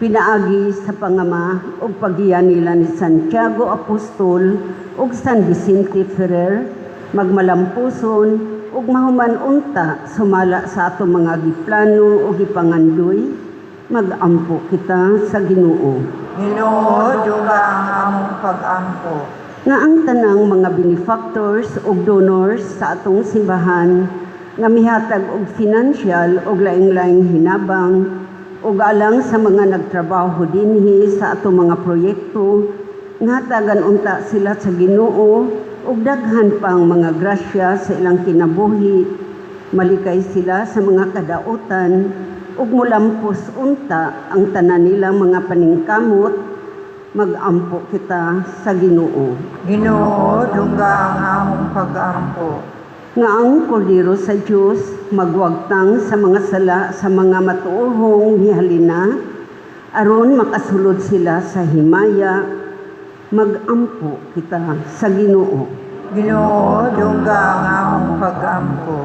pinaagi sa pangama ug paggiyan nila ni Santiago Apostol ug San Vicente Ferrer, magmalampuson ug mahuman unta sumala sa atong mga giplano o gipangandoy, magampo kita sa Ginoo. Ginoo dungga ang among pagampo. Nga ang tanang mga benefactors ug donors sa atong simbahan nga mihatag og financial ug laing-laing hinabang ug alang sa mga nagtrabaho dinhi sa atong mga proyekto, nga tagan unta sila sa Ginoo ug daghan pang mga grasya sa ilang kinabuhi, malikay sila sa mga kadautan ug mulampos unta ang tanan nilang mga paningkamot, magampo kita sa Ginoo. Ginoo dungga ang among pagampo. nga ang kordero sa Dios magwagtang sa mga sala sa mga matuohong mihalina aron makasulod sila sa himaya. Magampo kita sa Ginoo. Ginoo, dungga ang among pag-ampo.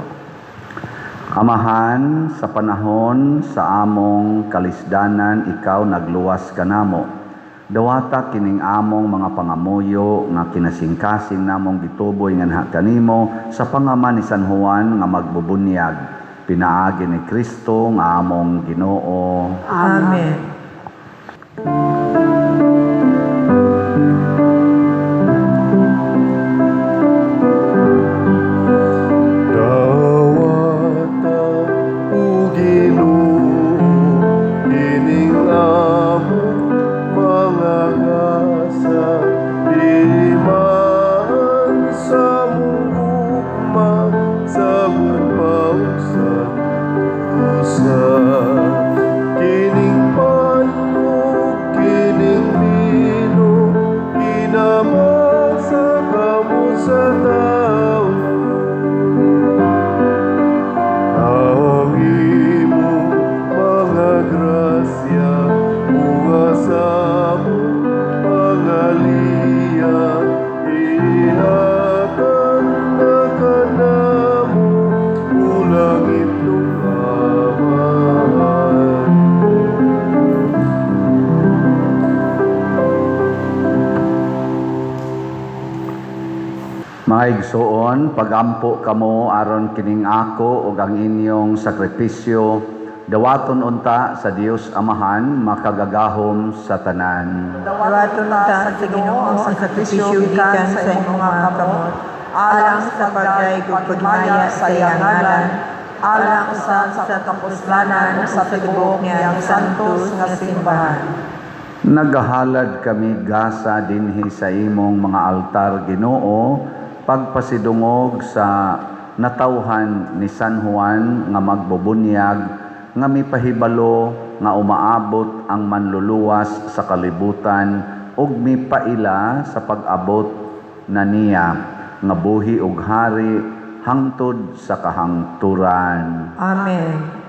Amahan, sa panahon sa among kalisdanan, ikaw nagluwas kanamo. Dawata kining among mga pangamuyo nga kinasingkasing namong gituboy nga kanimo sa pangaman ni San Juan nga magbubunyag. Pinaagi ni Kristo nga among Ginoo. Amen. Dawata o Ginoo, kining among mga gasa, iman sa mugma sa mupausan usa. Kining panlog, kining mino, kinamasa kamo sa tao. Ang imong mga grasya, ugasa mo, pangaliya, ihatag na kanamo, ulang itong amahan. Mga igsoon, pagampo kamo aron kining ako ug ang inyong sakripisyo dawaton unta sa Dios Amahan makagagahom sa tanan. Dawaton ta sa Ginoo ang sakripisyo gikan sa imong mga kamot, alang sa pagdaig ug pagmaya sa iyang ngalan, alang sa kapuslanan sa tibok niyang santos nga simbahan. Nagahalad kami gasa dinhi sa imong mga altar, Ginoo, pagpasidungog sa natawhan ni San Juan nga magbubunyag nga mipahibalo nga umaabot ang manluluwas sa kalibutan ug mipaila sa pag-abot na niya nga buhi ug hari hangtod sa kahangturan. Amen.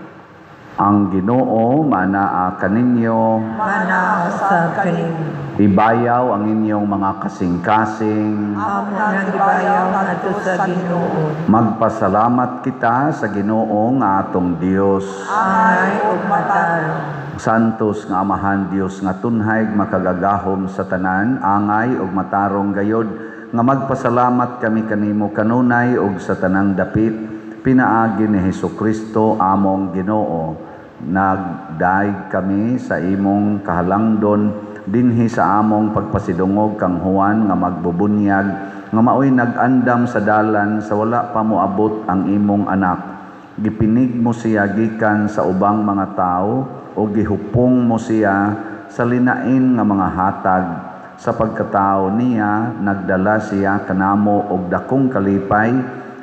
Ang Ginoo manaa kaninyo, Mana sa kanimo. ibayaw ang inyong mga kasing-kasing. Amo nang gibayaw adto sa Ginoo. Magpasalamat kita sa Ginoo nga atong Dios. Angay ug matarong. Santos nga Amahan Dios nga tunhay makagagahom sa tanan, angay ug matarong gayod nga magpasalamat kami kanimo kanunay ug sa tanang dapit pinaagi ni Hesukristo among Ginoo. Nagdaig kami sa imong kahalangdon dinhi sa among pagpasidungog kang Juan nga magbubunyag nga maoy nag-andam sa dalan sa wala pa moabot ang imong anak. Gipinig mo siya gikan sa ubang mga tao o gihupong mo siya sa linain nga mga hatag. Sa pagkatao niya nagdala siya kanamo og dakong kalipay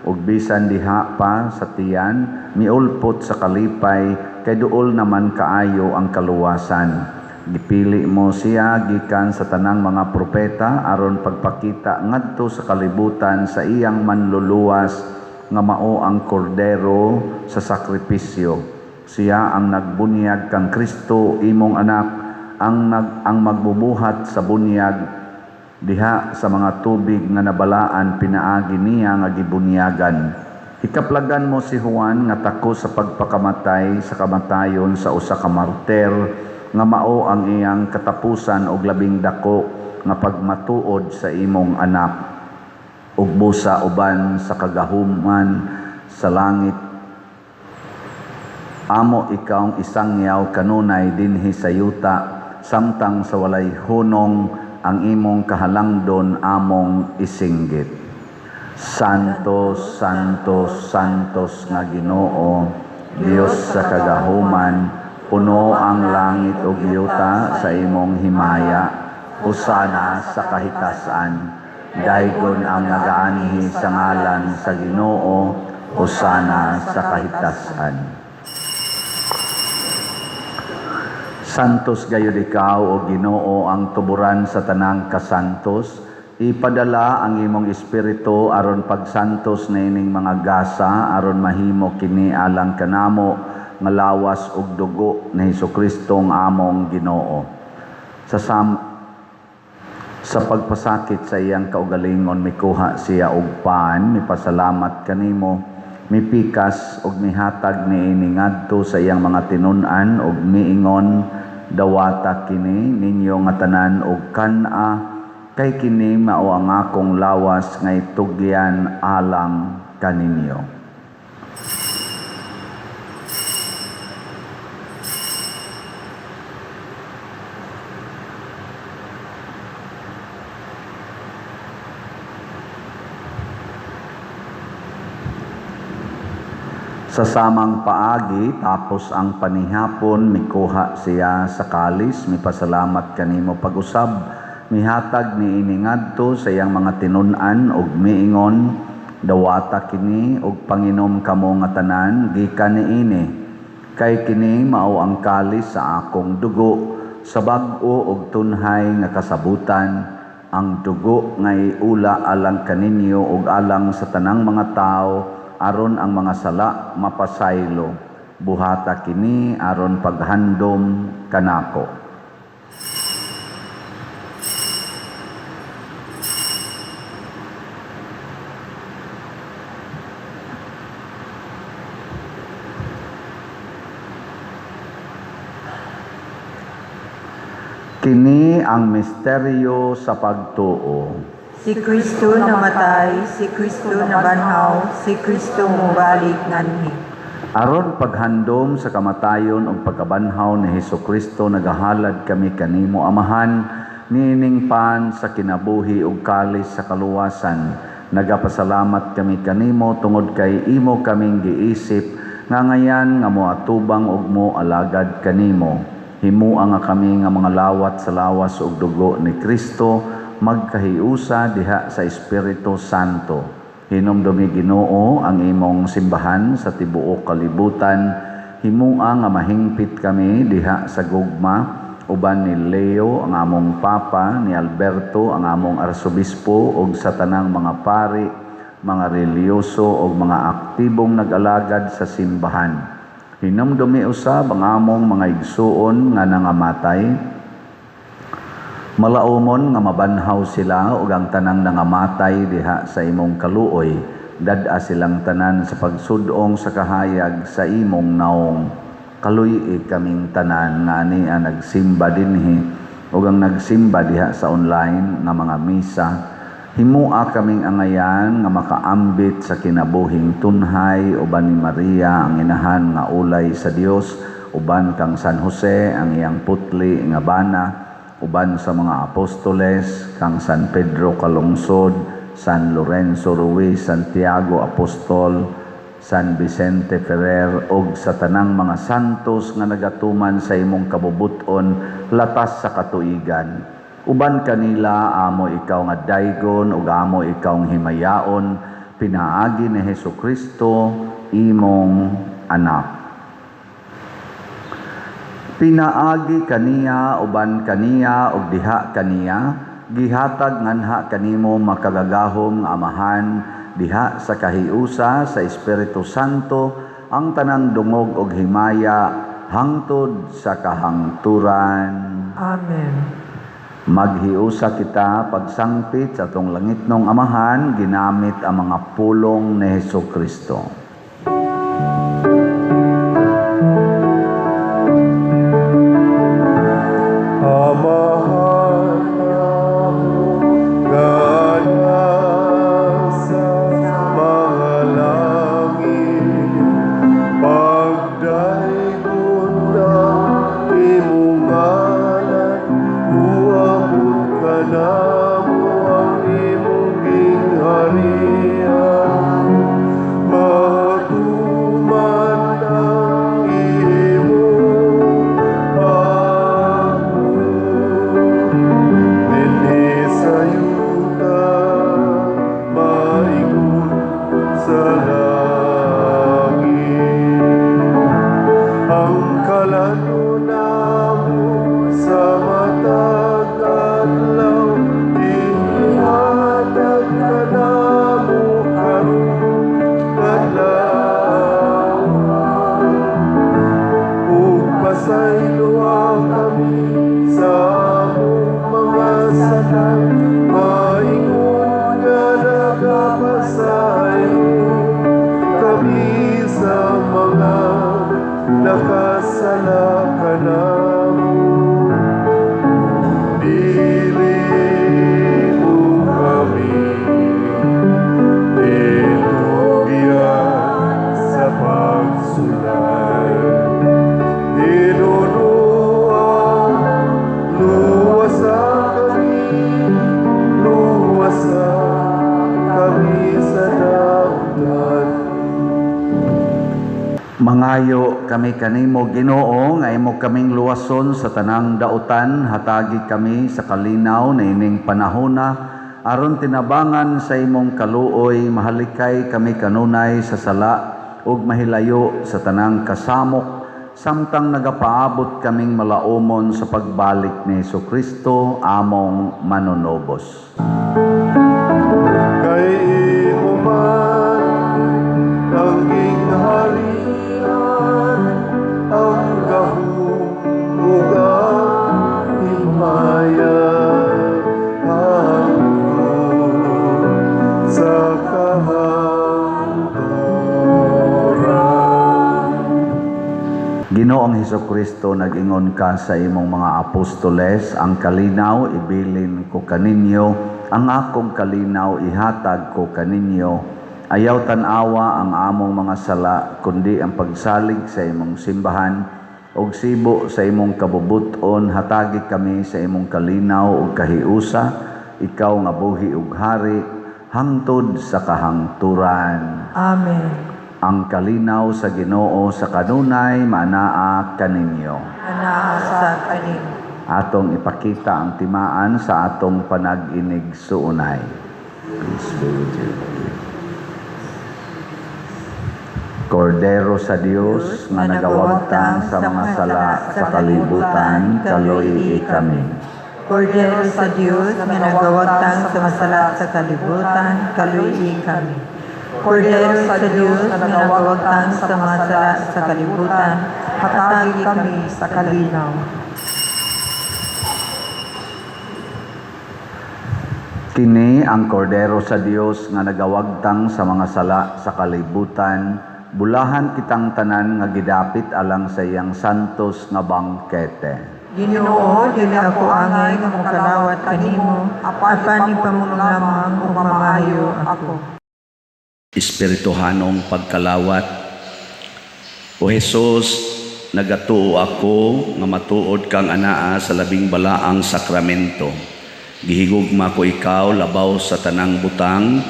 ug bisan diha pa sa tiyan miulpot sa kalipay kay duol naman kaayo ang kaluwasan. Gipili mo siya gikan sa tanang mga propeta aron pagpakita ngadto sa kalibutan sa iyang manluluwas nga mao ang kordero sa sakripisyo. Siya ang nagbunyag kang Kristo imong anak, ang magbubuhat sa bunyag diha sa mga tubig nga nabalaan pinaagi niya nga gibunyagan. Ikaplagan mo si Juan nga tako sa pagpakamatay sa kamatayon sa usa ka martir nga mao ang iyang katapusan og labing dako nga pagmatuod sa imong anak ug busa uban sa kagahuman sa langit. Amo ikaw ang isangyaw kanunay dinhi sa yuta samtang sa walay hunong ang imong kahalangdon among isinggit. Santos, Santos, Santos nga Ginoo, Dios sa kagahuman, puno ang langit ug yuta sa imong himaya, husana sa kahitasan. Daygon ang nagaanhi sa ngalan sa Ginoo, husana sa kahitasan. Santos gayud ikaw o Ginoo ang tuburan sa tanang kasantos. Ipadala ang imong espiritu aron pagsantos na ining mga gasa aron mahimo kini alang kanamo nga lawas ug dugo ni Hesukristo ang among Ginoo. Sa pagpasakit sa iyang kaugalingon mikuha siya og paan, mipasalamat kanimo, mipikas ug mihatag niini ngadto sa iyang mga tinun-an ug miingon, dawata kini ninyo nga tanan og kana, kay kini mao ang akong lawas nga itugyan alang kaninyo. Sa samang paagi, tapos ang panihapon, mikuha siya sa kalis, mipasalamat kanimo pag-usab, mihatag ni iningadto sa iyang mga tinun-an ug miingon, dawata kini ug panginom kamo nga tanan gikan niini, kay kini mao ang kalis sa akong dugo, sa bag-o ug tunhay nga kasabutan, ang dugo nga iula alang kaninyo ug alang sa tanang mga tao, aron ang mga sala mapasaylo, buhata kini aron paghandom kanako. Kini ang misteryo sa pagtuo. Si Kristo namatay, si Kristo nabanhaw, si Kristo mubalik nganhi. Aron paghandom sa kamatayon ug pagkabanhaw ni Hesukristo nagahalad kami kanimo Amahan, niining pan sa kinabuhi ug kalis sa kaluwasan. Nagapasalamat kami kanimo tungod kay imo kaming giisip nga ngayan nga moatubang ug moalagad kanimo. Himua nga kami nga mga lawat sa lawas ug dugo ni Kristo, magkahiusa diha sa Espiritu Santo. Hinumdumi Ginoo ang imong simbahan sa tibuok kalibutan. Himua nga mahingpit kami diha sa gugma, uban ni Leo ang among Papa, ni Alberto ang among Arsobispo, ug sa tanang mga pari, mga reliyoso ug mga aktibong nag-alagad sa simbahan. Hinumdumi usab ang among mga igsuon nga nangamatay, malaumon nga mabanhaw sila ug ang tanang nangamatay diha sa imong kaluoy, dad-a silang tanan sa pagsudong sa kahayag sa imong naong. Kaluy kaming tanan nga ania nagsimba dinhi ug ang nagsimba diha sa online nga mga misa. Himua kaming angayan nga makaambit sa kinabuhing tunhay uban ni Maria ang inahan nga ulay sa Dios, uban kang San Jose ang iyang putli nga bana, uban sa mga apostoles, kang San Pedro Kalungsod, San Lorenzo Ruiz, Santiago Apostol, San Vicente Ferrer, ug sa tanang mga santos nga nagatuman sa imong kabubuton latas sa katuigan. Uban kanila, amo ikaw nga daygon, ug amo ikaw nga himayaon, pinaagi ni Hesukristo, imong anak. Pinaagi kaniya uban kaniya ug diha kaniya, gihatag nganha kanimo makagagahom Amahan, diha sa kahiusa sa Espiritu Santo, ang tanang dungog ug himaya hangtod sa kahangturan. Amen. Maghiusa kita pagsangpit sa atong langitnong Amahan ginamit ang mga pulong ni Hesukristo. Mahal maingon nga nagapasayo kami sa mga nakasala kanamo. Dili mo kami ilubian sa pagsulay. Inunuan, luwasa kami sa daungan. Mangayo kami kanimo Ginoo nga imo kaming luwason sa tanang dautan, hatagi kami sa kalinaw na ining panahona aron tinabangan sa imong kaluoy, mahalikay kami kanunay sa sala ug mahilayo sa tanang kasamok samtang nagapaabot kaming malaumon sa pagbalik ni Jesucristo among manunobos. Kay imo man ang gingharian, ang kahulugan, himayan, hangtod sa kahangturan. Ginoong Hesukristo, nag-ingon ka sa imong mga apostoles, ang kalinaw ibilin ko kaninyo, ang akong kalinaw ihatag ko kaninyo. Ayaw tanawa ang among mga sala, kundi ang pagsalig sa imong simbahan, og sibo sa imong kabubuton, hatagi kami sa imong kalinaw ug kahiusa, ikaw nga buhi ug hari, hangtod sa kahangturan. Amen. Ang kalinaw sa Ginoo sa kanunay manaa kaninyo. Anaasa kanin. Atong ipakita ang timaan sa atong panag-inig suunay. Peace be with you. Kordero sa Dios nga nagawagtang sa mga sala sa kalibutan, kaluyi kami. Kordero sa Diyos nga nagawagtang sa masala sa kalibutan, kaluyi kami. Kordero sa Diyos nga nagawagtang sa masala sa kalibutan, hatagi kami sa kalinaw. Kini ang kordero sa Dios nga nagawagtang sa mga sala sa kalibutan, bulahan kitang tanan nga gidapit alang sa iyang santos nga bangkete. Ginoo, dili ako angay nga mokalawat kanimo, apan ni pamuno lamang ug mamahayo ako. Espirituhanong pagkalawat. O Jesus, nagatuo ako nga matuod kang anaa sa labing balaang sakramento. Gihigugma ko ikaw labaw sa tanang butang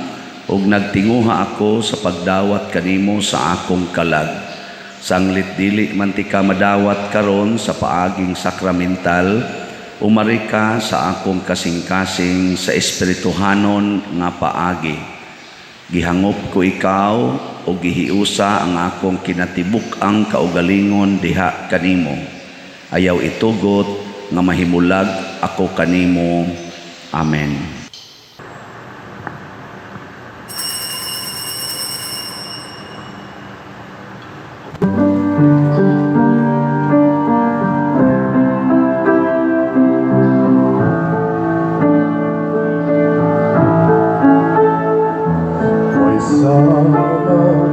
ug nagtinguha ako sa pagdawat kanimo sa akong kalag. Sanglit dili man ti ka madawat karon sa paaging sakramental, umari ka sa akong kasing-kasing sa espirituhanon nga paagi. Gihangop ko ikaw o gihiusa ang akong kinatibuk ang kaugalingon diha kanimo. Ayaw itugot nga mahimulag ako kanimo. Amen. May sana ang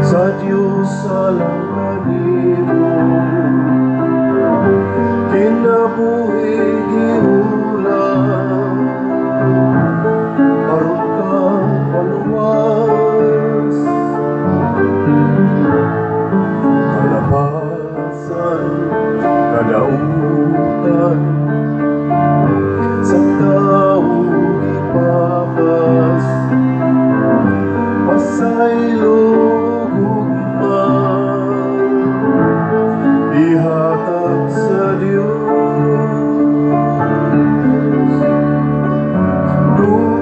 sa Diyos alang kanino, kinabuhi giulang, aron kang paluwas, kalabasan, kadautan, sa taong ipapas, pasaylog ugman, ihatag sa Diyos. Nung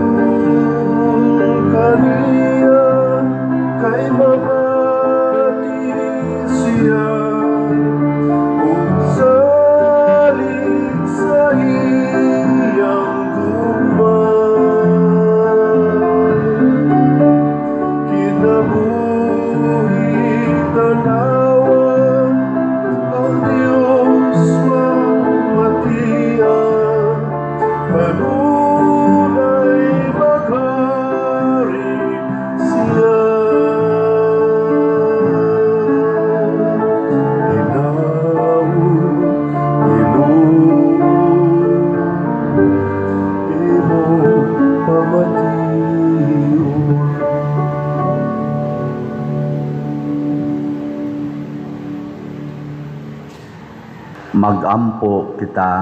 kaniya kay mga siya, kung salig sa iyang kinabuhi tanawan ang Diyos Magampo kita.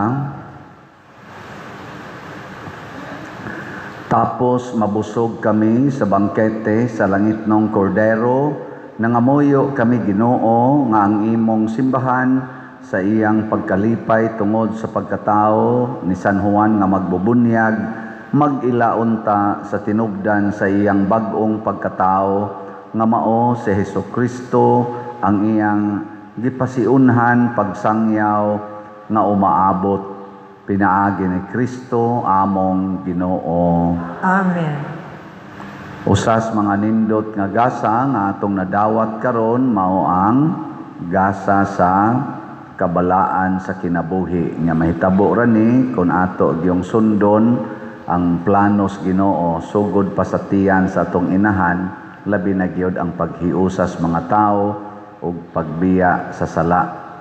Tapos mabusog kami sa bangkete sa langit ng kordero, nangamuyo kami Ginoo nga ang imong simbahan sa iyang pagkalipay tungod sa pagkatao ni San Juan nga magbubunyag, mag-ilaunta sa tinubdan sa iyang bag-ong pagkatao nga mao si Hesukristo ang iyang gipasiunhan pagsangyaw nga umaabot pinaagi ni Kristo among Ginoo. Amen. Usas mga nindot nga gasa nga atong nadawat karon mao ang gasa sa kabalaan sa kinabuhi nga mahitabo ra ni kun ato gyung sundon ang planos Ginoo sugod pa sa tiyan sa atong inahan, labi na gyud ang paghiusas mga tao ug pagbiya sa sala.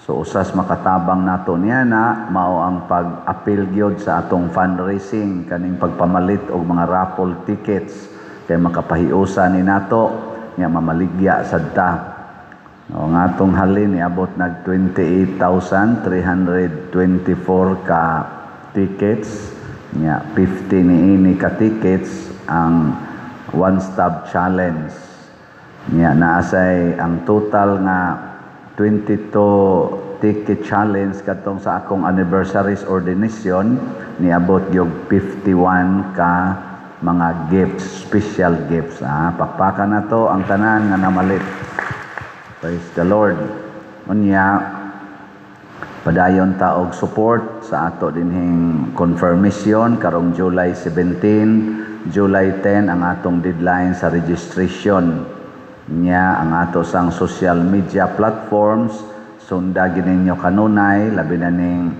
So usas makatabang nato niya na mao ang pag-appeal gyud sa atong fundraising kaning pagpamalit og mga raffle tickets kay makapahiusa ni nato nga mamaligya sadta. O nga atong halin niabot nag 28,324 ka tickets nya 50 niini ka tickets ang one stop challenge nya naasay ang total nga 22 ticket challenge katong sa akong anniversary's ordination niabot gyud 51 ka mga gifts, special gifts. Pakpakan na to ang tanan nga namalit. Praise the Lord. Unya padayon ta og support sa ato dinhing confirmation karong July 17, July 10 ang atong deadline sa registration niya ang ato sang social media platforms. Sundagin ninyo kanunay labi na ning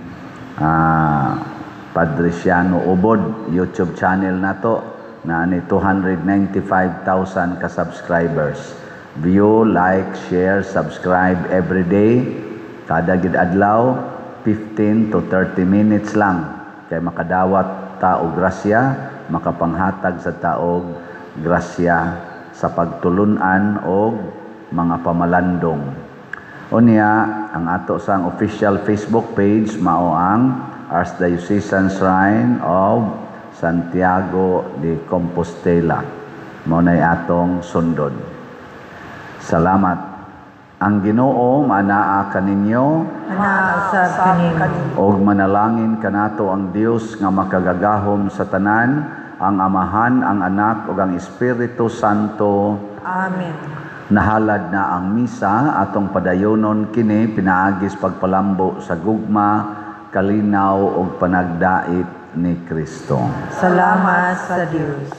Padresiano Ubod YouTube channel nato na ni 295,000 ka subscribers. View, like, share, subscribe every day. Kada gid adlaw 15 to 30 minutes lang kay makadawat ta og grasya, makapanghatag sa taog grasya sa pagtulunan og mga pamalandong. Unya ang ato sang official Facebook page mao ang Archdiocesan Shrine of Santiago de Compostela. Mao nay atong sundon. Salamat. Ang Ginoo manaa kaninyo Anaasab kanimo. og manalangin kanato ang Dios nga makagagahom sa tanan, ang Amahan, ang Anak ug ang Espiritu Santo. Amen. Nahalad na ang misa atong padayonon kini pinaagis pagpalambo sa gugma, kalinaw ug panagdait ni Kristo. Salamat sa Dios.